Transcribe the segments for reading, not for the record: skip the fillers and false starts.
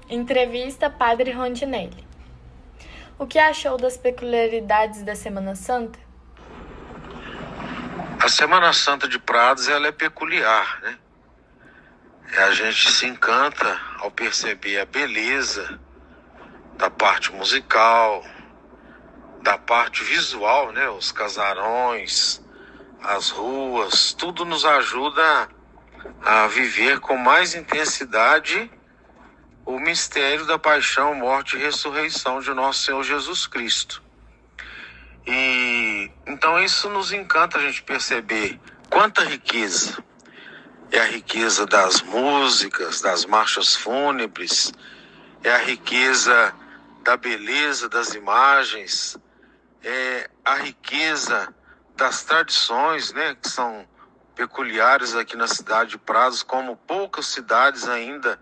Entrevista Padre Rondinelli. O que achou das peculiaridades da Semana Santa? A Semana Santa de Prados, ela é peculiar, né? A gente se encanta ao perceber a beleza da parte musical, da parte visual, né? Os casarões, as ruas, tudo nos ajuda a viver com mais intensidade o mistério da paixão, morte e ressurreição de nosso Senhor Jesus Cristo. E então isso nos encanta a gente perceber quanta riqueza. É a riqueza das músicas, das marchas fúnebres, é a riqueza da beleza das imagens, é a riqueza das tradições, né, que são peculiares aqui na cidade de Prados, como poucas cidades ainda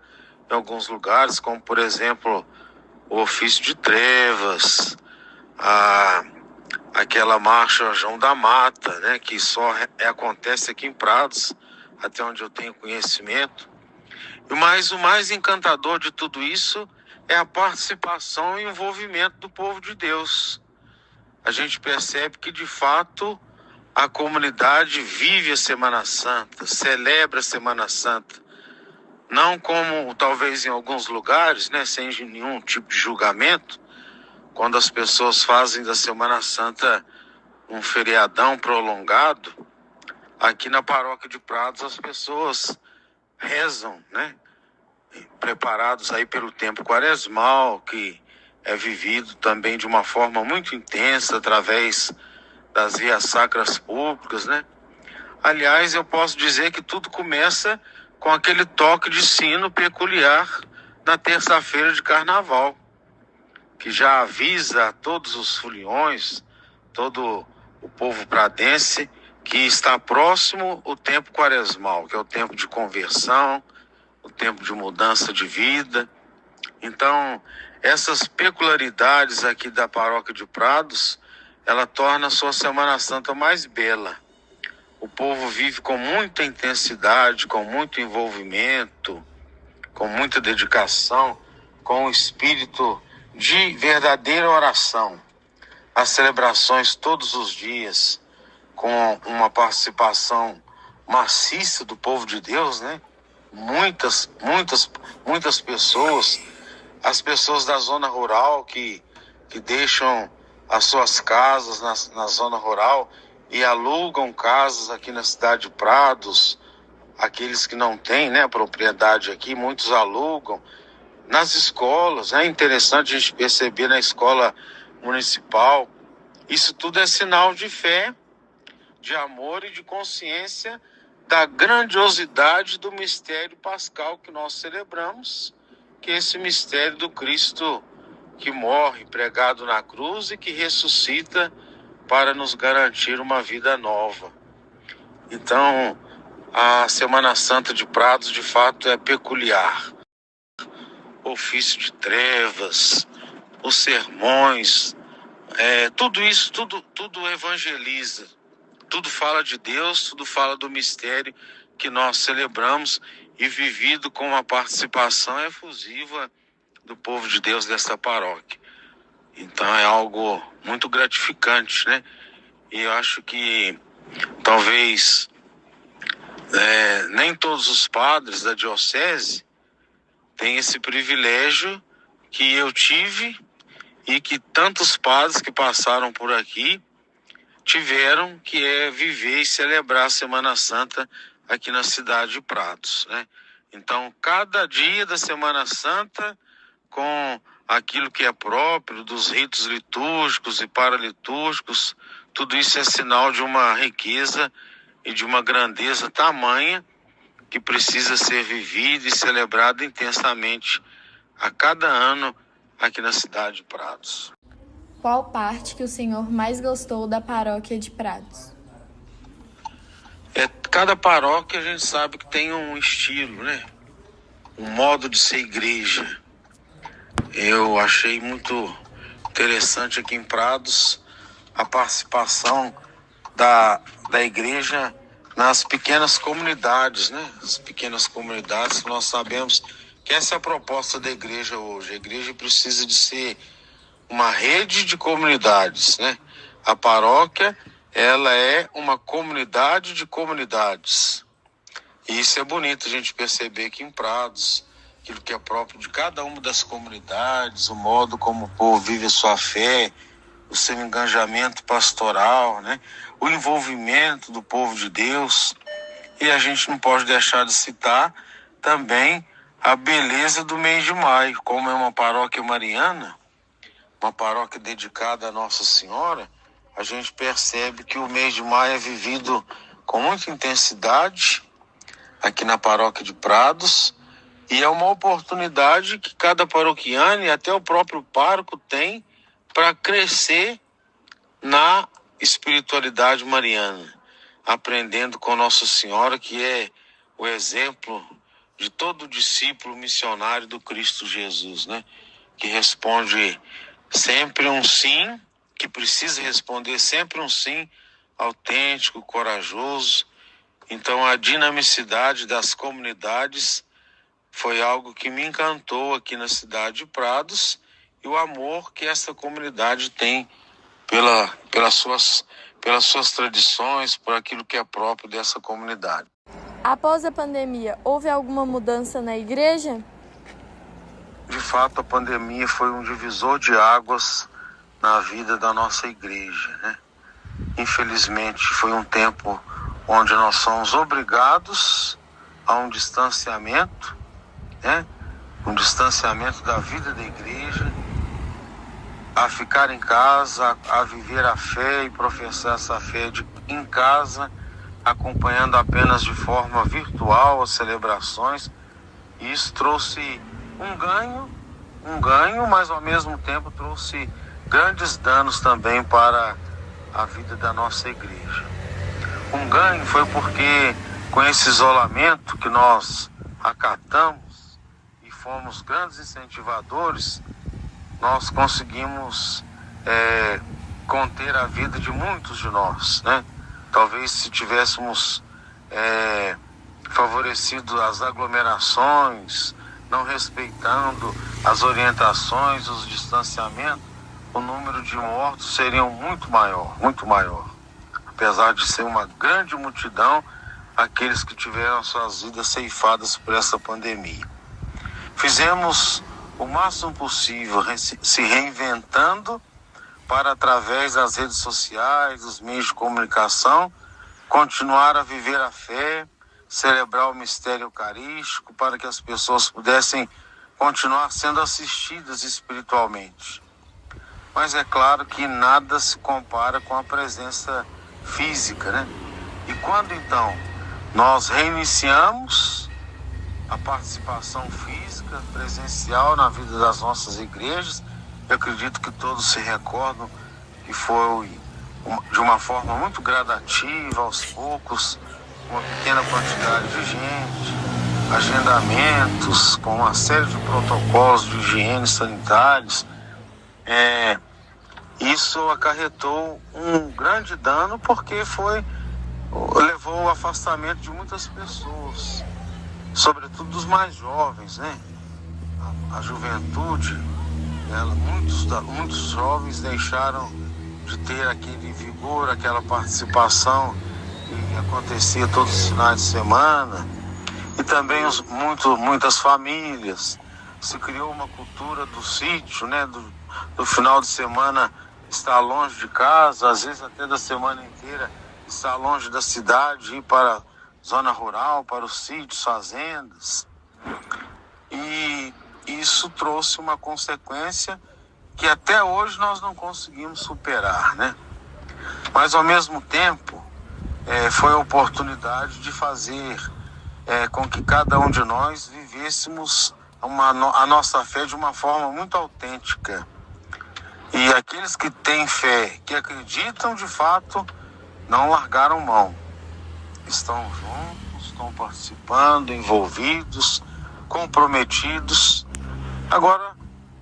em alguns lugares, como por exemplo o ofício de trevas, aquela marcha João da Mata, né, que só acontece aqui em Prados, até onde eu tenho conhecimento. Mas o mais encantador de tudo isso é a participação e envolvimento do povo de Deus. A gente percebe que, de fato, a comunidade vive a Semana Santa, celebra a Semana Santa. Não como, talvez, em alguns lugares, né, sem nenhum tipo de julgamento, quando as pessoas fazem da Semana Santa um feriadão prolongado. Aqui na paróquia de Prados as pessoas rezam, né? Preparados aí pelo tempo quaresmal, que é vivido também de uma forma muito intensa através das vias sacras públicas, né? Aliás, eu posso dizer que tudo começa com aquele toque de sino peculiar na terça-feira de carnaval, que já avisa a todos os foliões, todo o povo pradense, que está próximo o tempo quaresmal, que é o tempo de conversão, o tempo de mudança de vida. Então, essas peculiaridades aqui da paróquia de Prados, ela torna a sua Semana Santa mais bela. O povo vive com muita intensidade, com muito envolvimento, com muita dedicação, com o espírito de verdadeira oração. As celebrações todos os dias, com uma participação maciça do povo de Deus, né? Muitas pessoas, as pessoas da zona rural que deixam as suas casas na zona rural e alugam casas aqui na cidade de Prados. Aqueles que não têm, né, propriedade aqui, muitos alugam. Nas escolas, é interessante a gente perceber na escola municipal, isso tudo é sinal de fé, de amor e de consciência da grandiosidade do mistério pascal que nós celebramos, que é esse mistério do Cristo que morre pregado na cruz e que ressuscita para nos garantir uma vida nova. Então, a Semana Santa de Prados, de fato, é peculiar. O ofício de trevas, os sermões, tudo isso, tudo evangeliza. Tudo fala de Deus, tudo fala do mistério que nós celebramos e vivido com uma participação efusiva do povo de Deus dessa paróquia. Então é algo muito gratificante, né? E eu acho que talvez nem todos os padres da diocese têm esse privilégio que eu tive e que tantos padres que passaram por aqui tiveram, que é viver e celebrar a Semana Santa aqui na cidade de Prados, né? Então, cada dia da Semana Santa, com aquilo que é próprio dos ritos litúrgicos e paralitúrgicos, tudo isso é sinal de uma riqueza e de uma grandeza tamanha que precisa ser vivida e celebrada intensamente a cada ano aqui na cidade de Prados. Qual parte que o senhor mais gostou da paróquia de Prados? Cada paróquia a gente sabe que tem um estilo, né? Um modo de ser igreja. Eu achei muito interessante aqui em Prados a participação da igreja nas pequenas comunidades, né? As pequenas comunidades que nós sabemos que essa é a proposta da igreja hoje. A igreja precisa de ser uma rede de comunidades, né? A paróquia, ela é uma comunidade de comunidades. E isso é bonito a gente perceber que em Prados, aquilo que é próprio de cada uma das comunidades, o modo como o povo vive a sua fé, o seu engajamento pastoral, né? O envolvimento do povo de Deus. E a gente não pode deixar de citar também a beleza do mês de maio. Como é uma paróquia mariana, uma paróquia dedicada a Nossa Senhora, a gente percebe que o mês de maio é vivido com muita intensidade aqui na paróquia de Prados, e é uma oportunidade que cada paroquiano e até o próprio pároco tem para crescer na espiritualidade mariana, aprendendo com Nossa Senhora, que é o exemplo de todo discípulo missionário do Cristo Jesus, né? Que responde sempre um sim, que precisa responder sempre um sim autêntico, corajoso. Então a dinamicidade das comunidades foi algo que me encantou aqui na cidade de Prados, e o amor que essa comunidade tem pelas suas tradições, por aquilo que é próprio dessa comunidade. Após a pandemia, houve alguma mudança na igreja? De fato, a pandemia foi um divisor de águas na vida da nossa igreja, né? Infelizmente, foi um tempo onde nós somos obrigados a um distanciamento, né? Um distanciamento da vida da igreja, a ficar em casa, a viver a fé e professar essa fé em casa, acompanhando apenas de forma virtual as celebrações. E isso trouxe um ganho, mas ao mesmo tempo trouxe grandes danos também para a vida da nossa igreja. Um ganho foi porque com esse isolamento que nós acatamos e fomos grandes incentivadores, nós conseguimos conter a vida de muitos de nós, né? Talvez se tivéssemos favorecido as aglomerações, não respeitando as orientações, os distanciamentos, o número de mortos seria muito maior, muito maior. Apesar de ser uma grande multidão, aqueles que tiveram suas vidas ceifadas por essa pandemia. Fizemos o máximo possível, se reinventando para, através das redes sociais, dos meios de comunicação, continuar a viver a fé, celebrar o mistério eucarístico, para que as pessoas pudessem continuar sendo assistidas espiritualmente. Mas é claro que nada se compara com a presença física, né? E quando então nós reiniciamos a participação física, presencial na vida das nossas igrejas, eu acredito que todos se recordam que foi de uma forma muito gradativa, aos poucos, uma pequena quantidade de gente, agendamentos, com uma série de protocolos de higiene sanitários. Isso acarretou um grande dano, porque levou ao afastamento de muitas pessoas, sobretudo dos mais jovens, né? A juventude, muitos jovens deixaram de ter aquele vigor, aquela participação que acontecia todos os finais de semana. E também muitas famílias. Se criou uma cultura do sítio, né? Do final de semana estar longe de casa, às vezes até da semana inteira estar longe da cidade, ir para a zona rural, para os sítios, fazendas. E isso trouxe uma consequência que até hoje nós não conseguimos superar, né? Mas ao mesmo tempo foi a oportunidade de fazer com que cada um de nós vivêssemos a nossa fé de uma forma muito autêntica. E aqueles que têm fé, que acreditam de fato, não largaram mão. Estão juntos, estão participando, envolvidos, comprometidos. Agora,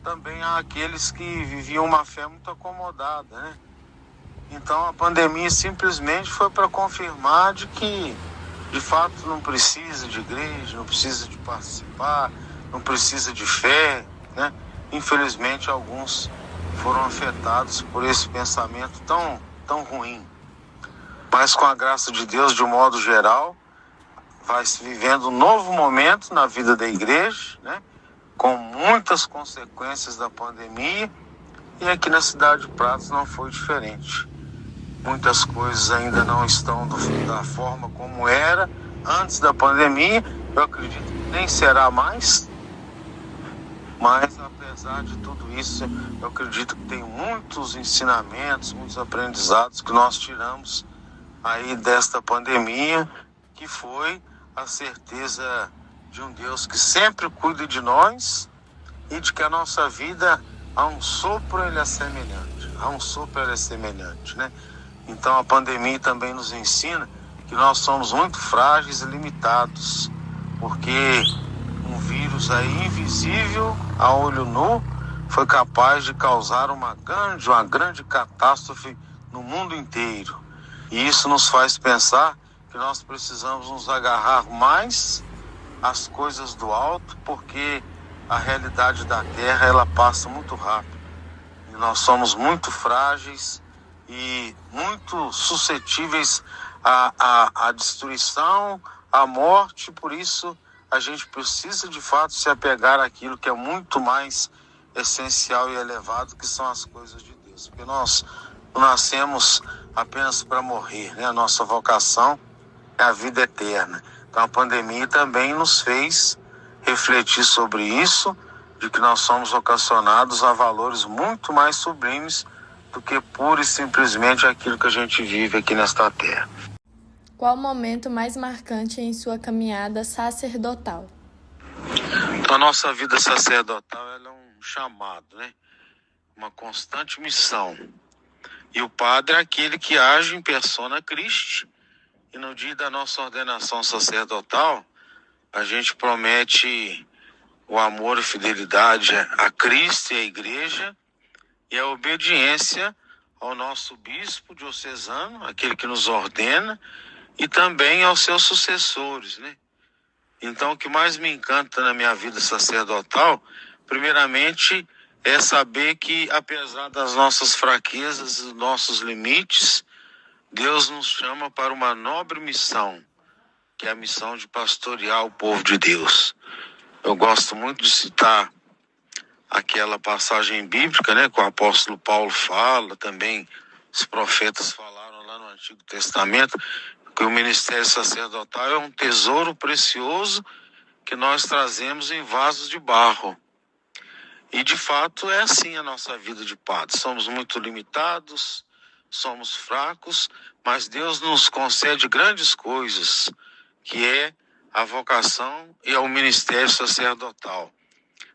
também há aqueles que viviam uma fé muito acomodada, né? Então a pandemia simplesmente foi para confirmar de que, de fato, não precisa de igreja, não precisa de participar, não precisa de fé, né? Infelizmente, alguns foram afetados por esse pensamento tão ruim. Mas com a graça de Deus, de um modo geral, vai se vivendo um novo momento na vida da igreja, né? Com muitas consequências da pandemia, e aqui na cidade de Prados não foi diferente. Muitas coisas ainda não estão da forma como era antes da pandemia, eu acredito que nem será mais, mas apesar de tudo isso, eu acredito que tem muitos ensinamentos, muitos aprendizados que nós tiramos aí desta pandemia, que foi a certeza de um Deus que sempre cuida de nós e de que a nossa vida, a um sopro ele é semelhante, né? Então a pandemia também nos ensina que nós somos muito frágeis e limitados, porque um vírus aí invisível a olho nu foi capaz de causar uma grande catástrofe no mundo inteiro. E isso nos faz pensar que nós precisamos nos agarrar mais às coisas do alto, porque a realidade da Terra ela passa muito rápido. E nós somos muito frágeis e muito suscetíveis à destruição, à morte. Por isso, a gente precisa de fato se apegar àquilo que é muito mais essencial e elevado, que são as coisas de Deus. Porque nós não nascemos apenas para morrer, né? A nossa vocação é a vida eterna. Então a pandemia também nos fez refletir sobre isso, de que nós somos vocacionados a valores muito mais sublimes do que pura e simplesmente aquilo que a gente vive aqui nesta terra. Qual o momento mais marcante em sua caminhada sacerdotal? Então, a nossa vida sacerdotal ela é um chamado, né? Uma constante missão. E o padre é aquele que age em persona Christi. E no dia da nossa ordenação sacerdotal, a gente promete o amor e fidelidade a Cristo e à Igreja e a obediência ao nosso bispo diocesano, aquele que nos ordena, e também aos seus sucessores, né? Então, o que mais me encanta na minha vida sacerdotal, primeiramente, é saber que, apesar das nossas fraquezas e dos nossos limites, Deus nos chama para uma nobre missão, que é a missão de pastorear o povo de Deus. Eu gosto muito de citar aquela passagem bíblica, né, que o apóstolo Paulo fala, também os profetas falaram lá no Antigo Testamento, que o ministério sacerdotal é um tesouro precioso que nós trazemos em vasos de barro. E de fato é assim a nossa vida de padre. Somos muito limitados, somos fracos, mas Deus nos concede grandes coisas, que é a vocação e o ministério sacerdotal.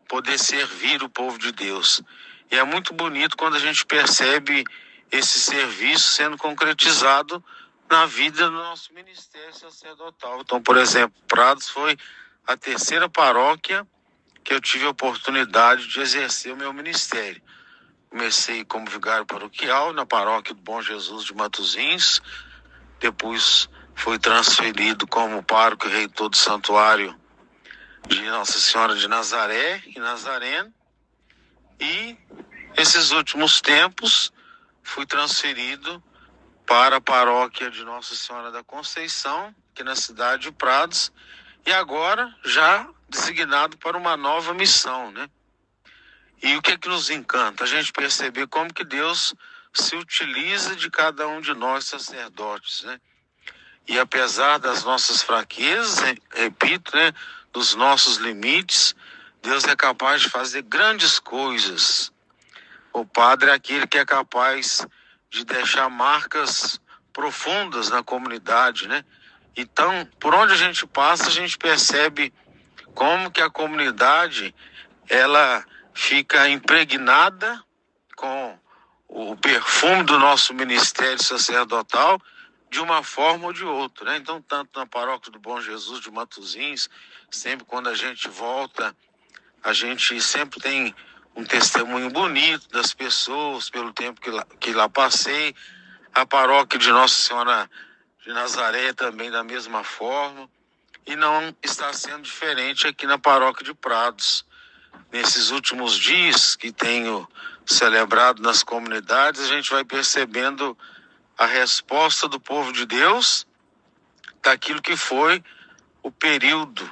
Poder servir o povo de Deus. E é muito bonito quando a gente percebe esse serviço sendo concretizado na vida do nosso ministério sacerdotal. Então, por exemplo, Prados foi a terceira paróquia que eu tive a oportunidade de exercer o meu ministério. Comecei como vigário paroquial na paróquia do Bom Jesus de Matosinhos, depois fui transferido como pároco e reitor do santuário de Nossa Senhora de Nazaré, em Nazareno, e esses últimos tempos fui transferido para a paróquia de Nossa Senhora da Conceição, aqui na cidade de Prados, e agora já designado para uma nova missão, né? E o que é que nos encanta? A gente perceber como que Deus se utiliza de cada um de nós sacerdotes, né? E apesar das nossas fraquezas, repito, né, dos nossos limites, Deus é capaz de fazer grandes coisas. O padre é aquele que é capaz de deixar marcas profundas na comunidade, né? Então, por onde a gente passa, a gente percebe como que a comunidade, ela fica impregnada com o perfume do nosso ministério sacerdotal, de uma forma ou de outra, né? Então, tanto na paróquia do Bom Jesus de Matosinhos, sempre quando a gente volta, a gente sempre tem um testemunho bonito das pessoas pelo tempo que lá passei. A paróquia de Nossa Senhora de Nazaré também da mesma forma. e não está sendo diferente aqui na paróquia de Prados. Nesses últimos dias que tenho celebrado nas comunidades, a gente vai percebendo a resposta do povo de Deus daquilo que foi o período,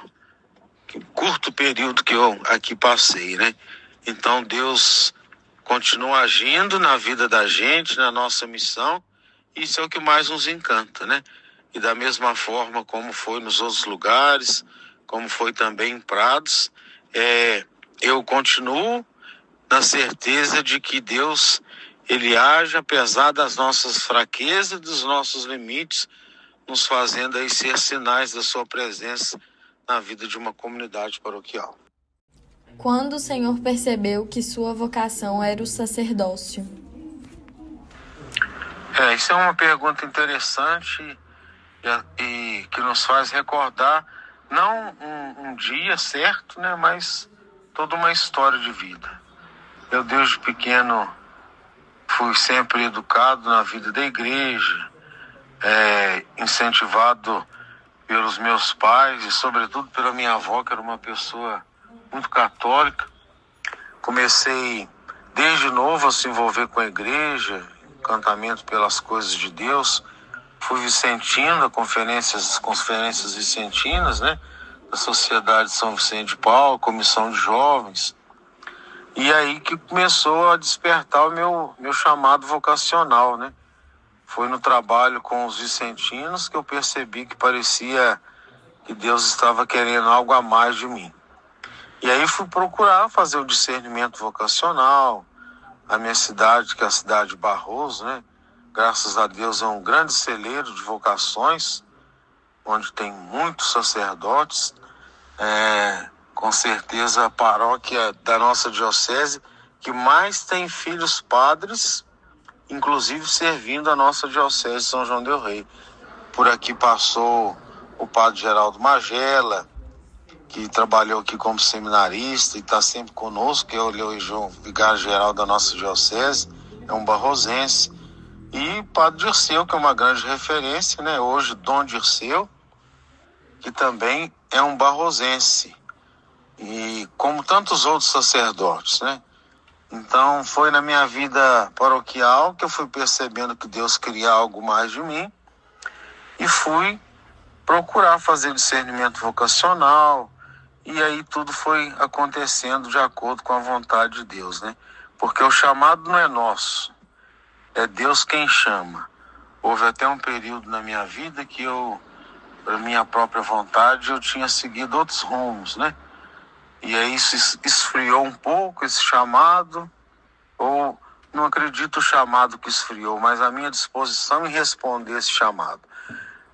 o curto período que eu aqui passei, né? Então Deus continua agindo na vida da gente, na nossa missão, e isso é o que mais nos encanta, né? E da mesma forma como foi nos outros lugares, como foi também em Prados, eu continuo na certeza de que Deus, Ele age apesar das nossas fraquezas, dos nossos limites, nos fazendo aí ser sinais da sua presença na vida de uma comunidade paroquial. Quando o Senhor percebeu que sua vocação era o sacerdócio? Isso é uma pergunta interessante e que nos faz recordar não um dia certo, né, mas toda uma história de vida. Eu desde pequeno fui sempre educado na vida da igreja, incentivado pelos meus pais e sobretudo pela minha avó, que era uma pessoa muito católica. Comecei desde novo a se envolver com a igreja, encantamento pelas coisas de Deus. Fui vicentino, conferências vicentinas, né, da Sociedade de São Vicente de Paulo, Comissão de Jovens. E aí que começou a despertar o meu chamado vocacional, né? Foi no trabalho com os vicentinos que eu percebi que parecia que Deus estava querendo algo a mais de mim. E aí fui procurar fazer o discernimento vocacional. A minha cidade, que é a cidade de Barroso, né? Graças a Deus é um grande celeiro de vocações, onde tem muitos sacerdotes. Com certeza a paróquia da nossa diocese que mais tem filhos padres, inclusive servindo a nossa diocese de São João del Rei. Por aqui passou o padre Geraldo Magela, que trabalhou aqui como seminarista e está sempre conosco, que é o vigário-geral da nossa diocese, é um barrosense. E o padre Dirceu, que é uma grande referência, né? Hoje, Dom Dirceu, que também é um barrosense. E como tantos outros sacerdotes, né? Então, foi na minha vida paroquial que eu fui percebendo que Deus queria algo mais de mim e fui procurar fazer discernimento vocacional, e aí tudo foi acontecendo de acordo com a vontade de Deus, né? Porque o chamado não é nosso, é Deus quem chama. Houve até um período na minha vida que eu, por minha própria vontade, eu tinha seguido outros rumos, né? E aí isso esfriou um pouco esse chamado, ou não acredito o chamado que esfriou, mas a minha disposição em responder esse chamado.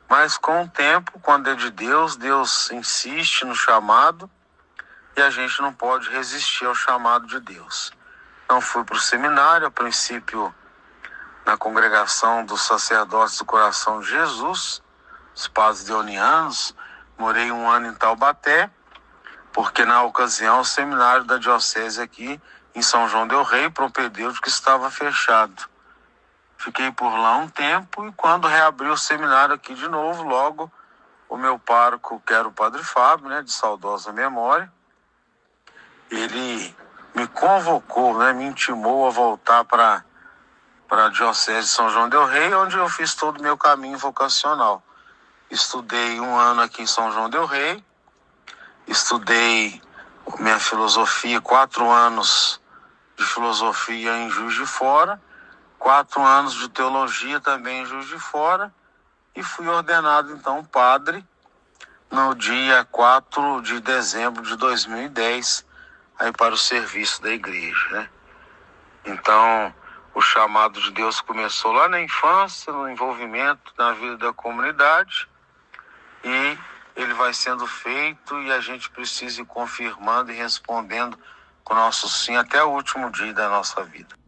Mas com o tempo, quando é de Deus, Deus insiste no chamado e a gente não pode resistir ao chamado de Deus. Então fui para o seminário, a princípio na congregação dos sacerdotes do Coração de Jesus, os padres deonianos. Morei 1 ano em Taubaté, porque na ocasião o seminário da diocese aqui em São João del Rei, propedêutico, estava fechado. Fiquei por lá um tempo e quando reabriu o seminário aqui de novo, logo o meu pároco, que era o padre Fábio, né, de saudosa memória, ele me convocou, né, me intimou a voltar para a diocese de São João del Rei, onde eu fiz todo o meu caminho vocacional. Estudei 1 ano aqui em São João del Rei, estudei minha filosofia, 4 anos de filosofia em Juiz de Fora, 4 anos de teologia também em Juiz de Fora, e fui ordenado então padre no dia 4 de dezembro de 2010, aí para o serviço da igreja, né? Então, o chamado de Deus começou lá na infância, no envolvimento na vida da comunidade, e ele vai sendo feito e a gente precisa ir confirmando e respondendo com o nosso sim até o último dia da nossa vida.